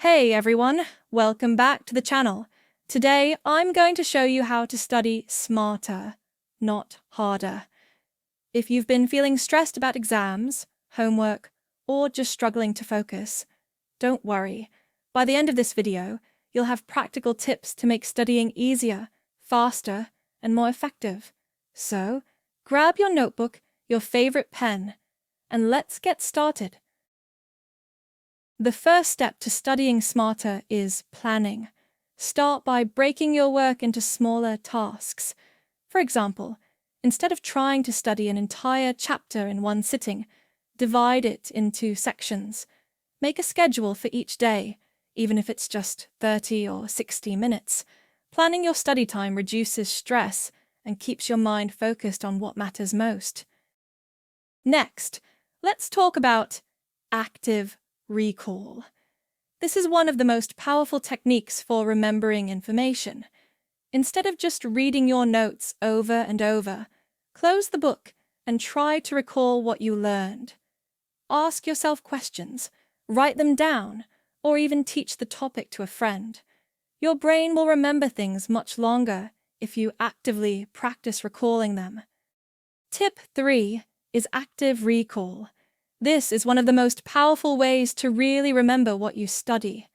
Hey everyone, welcome back to the channel. Today I'm going to show you how to study smarter, not harder. If you've been feeling stressed about exams, homework, or just struggling to focus, don't worry. By the end of this video, you'll have practical tips to make studying easier, faster, and more effective. So, grab your notebook, your favorite pen, and let's get started. The first step to studying smarter is planning. Start by breaking your work into smaller tasks. For example, instead of trying to study an entire chapter in one sitting, divide it into sections. Make a schedule for each day, even if it's just 30 or 60 minutes. Planning your study time reduces stress and keeps your mind focused on what matters most. Next, let's talk about active recall. This is one of the most powerful techniques for remembering information. Instead of just reading your notes over and over, close the book and try to recall what you learned. Ask yourself questions, write them down, or even teach the topic to a friend. Your brain will remember things much longer if you actively practice recalling them. Tip 3 is active recall. This is one of the most powerful ways to really remember what you study.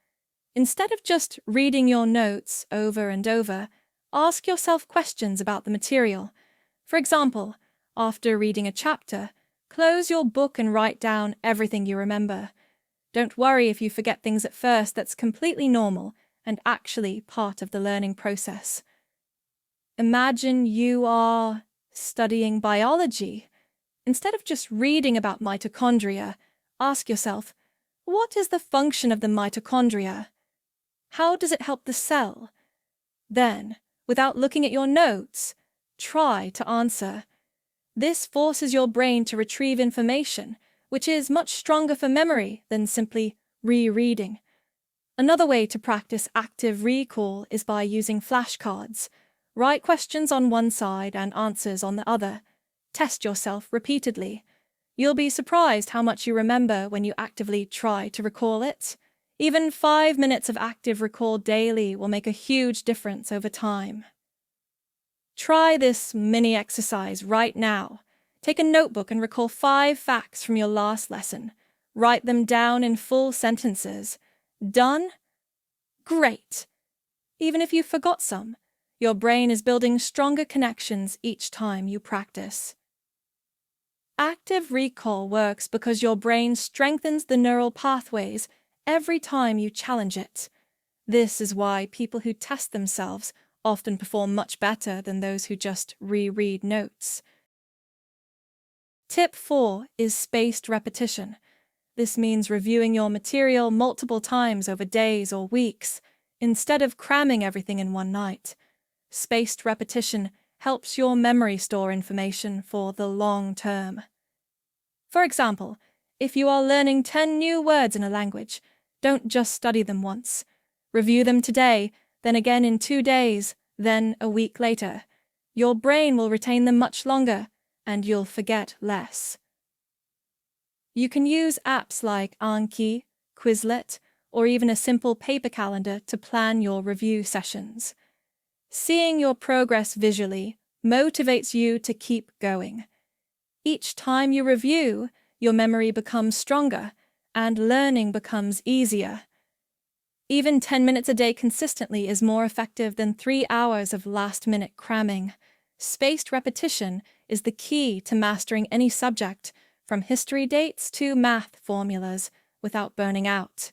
Instead of just reading your notes over and over, ask yourself questions about the material. For example, after reading a chapter, close your book and write down everything you remember. Don't worry if you forget things at first, that's completely normal and actually part of the learning process. Imagine you are studying biology. Instead of just reading about mitochondria, ask yourself, what is the function of the mitochondria? How does it help the cell? Then, without looking at your notes, try to answer. This forces your brain to retrieve information, which is much stronger for memory than simply rereading. Another way to practice active recall is by using flashcards. Write questions on one side and answers on the other. Test yourself repeatedly. You'll be surprised how much you remember when you actively try to recall it. Even 5 minutes of active recall daily will make a huge difference over time. Try this mini exercise right now. Take a notebook and recall 5 facts from your last lesson. Write them down in full sentences. Done? Great! Even if you forgot some, your brain is building stronger connections each time you practice. Active recall works because your brain strengthens the neural pathways every time you challenge it. This is why people who test themselves often perform much better than those who just reread notes. Tip 4 is spaced repetition. This means reviewing your material multiple times over days or weeks, instead of cramming everything in one night. Spaced repetition helps your memory store information for the long term. For example, if you are learning 10 new words in a language, don't just study them once. Review them today, then again in 2 days, then a week later. Your brain will retain them much longer, and you'll forget less. You can use apps like Anki, Quizlet, or even a simple paper calendar to plan your review sessions. Seeing your progress visually motivates you to keep going. Each time you review, your memory becomes stronger and learning becomes easier. Even 10 minutes a day consistently is more effective than 3 hours of last-minute cramming. Spaced repetition is the key to mastering any subject, from history dates to math formulas, without burning out.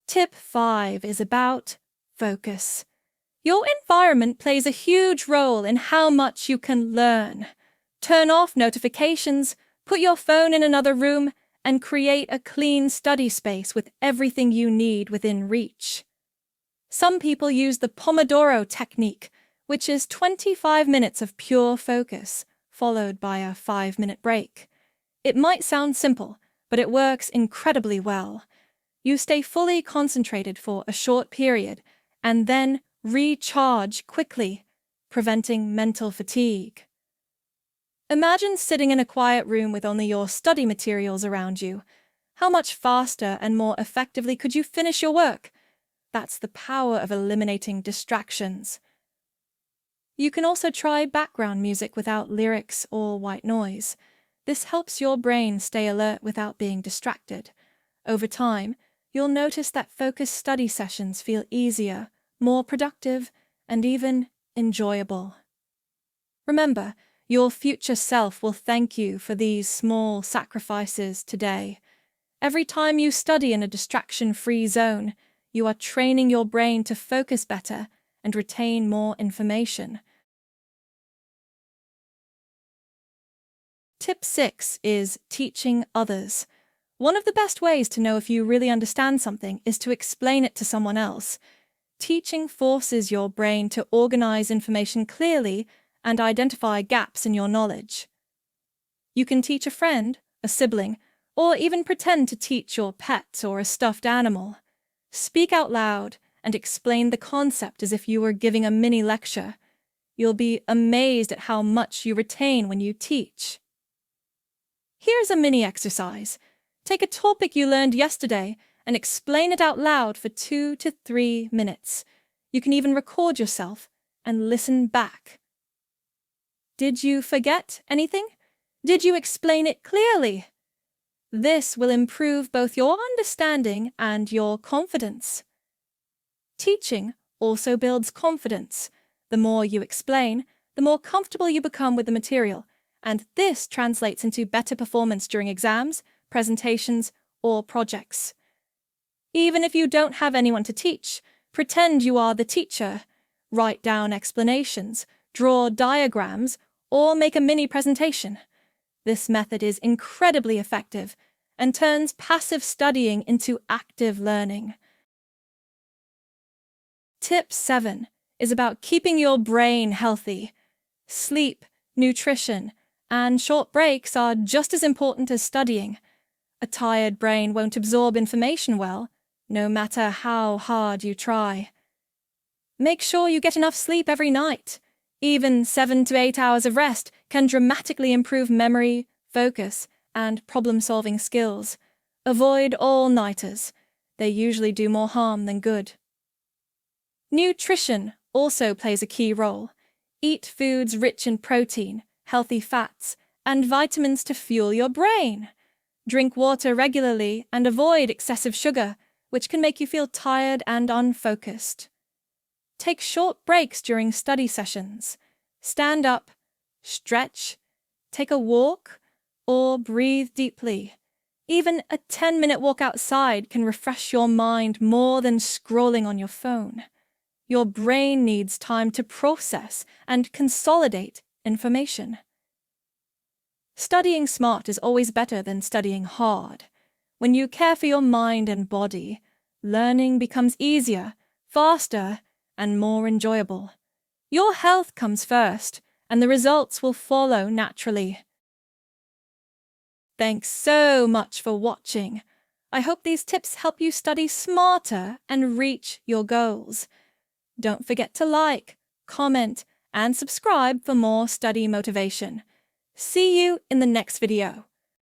Tip 5 is about focus. Your environment plays a huge role in how much you can learn. Turn off notifications, put your phone in another room, and create a clean study space with everything you need within reach. Some people use the Pomodoro technique, which is 25 minutes of pure focus, followed by a 5-minute break. It might sound simple, but it works incredibly well. You stay fully concentrated for a short period, and then recharge quickly, preventing mental fatigue. Imagine sitting in a quiet room with only your study materials around you. How much faster and more effectively could you finish your work? That's the power of eliminating distractions. You can also try background music without lyrics or white noise. This helps your brain stay alert without being distracted. Over time, you'll notice that focused study sessions feel easier, more productive, and even enjoyable. Remember, your future self will thank you for these small sacrifices today. Every time you study in a distraction-free zone, you are training your brain to focus better and retain more information. Tip 6 is teaching others. One of the best ways to know if you really understand something is to explain it to someone else. Teaching forces your brain to organize information clearly and identify gaps in your knowledge. You can teach a friend, a sibling, or even pretend to teach your pet or a stuffed animal. Speak out loud and explain the concept as if you were giving a mini lecture. You'll be amazed at how much you retain when you teach. Here's a mini exercise. Take a topic you learned yesterday and explain it out loud for 2 to 3 minutes. You can even record yourself and listen back. Did you forget anything? Did you explain it clearly? This will improve both your understanding and your confidence. Teaching also builds confidence. The more you explain, the more comfortable you become with the material, and this translates into better performance during exams, presentations, or projects. Even if you don't have anyone to teach, pretend you are the teacher. Write down explanations, draw diagrams, or make a mini presentation. This method is incredibly effective and turns passive studying into active learning. Tip 7 is about keeping your brain healthy. Sleep, nutrition, and short breaks are just as important as studying. A tired brain won't absorb information well, no matter how hard you try. Make sure you get enough sleep every night. Even 7 to 8 hours of rest can dramatically improve memory, focus, and problem-solving skills. Avoid all-nighters. They usually do more harm than good. Nutrition also plays a key role. Eat foods rich in protein, healthy fats, and vitamins to fuel your brain. Drink water regularly and avoid excessive sugar, which can make you feel tired and unfocused. Take short breaks during study sessions. Stand up, stretch, take a walk, or breathe deeply. Even a 10-minute walk outside can refresh your mind more than scrolling on your phone. Your brain needs time to process and consolidate information. Studying smart is always better than studying hard. When you care for your mind and body, learning becomes easier, faster, and more enjoyable. Your health comes first, and the results will follow naturally. Thanks so much for watching. I hope these tips help you study smarter and reach your goals. Don't forget to like, comment, and subscribe for more study motivation. See you in the next video.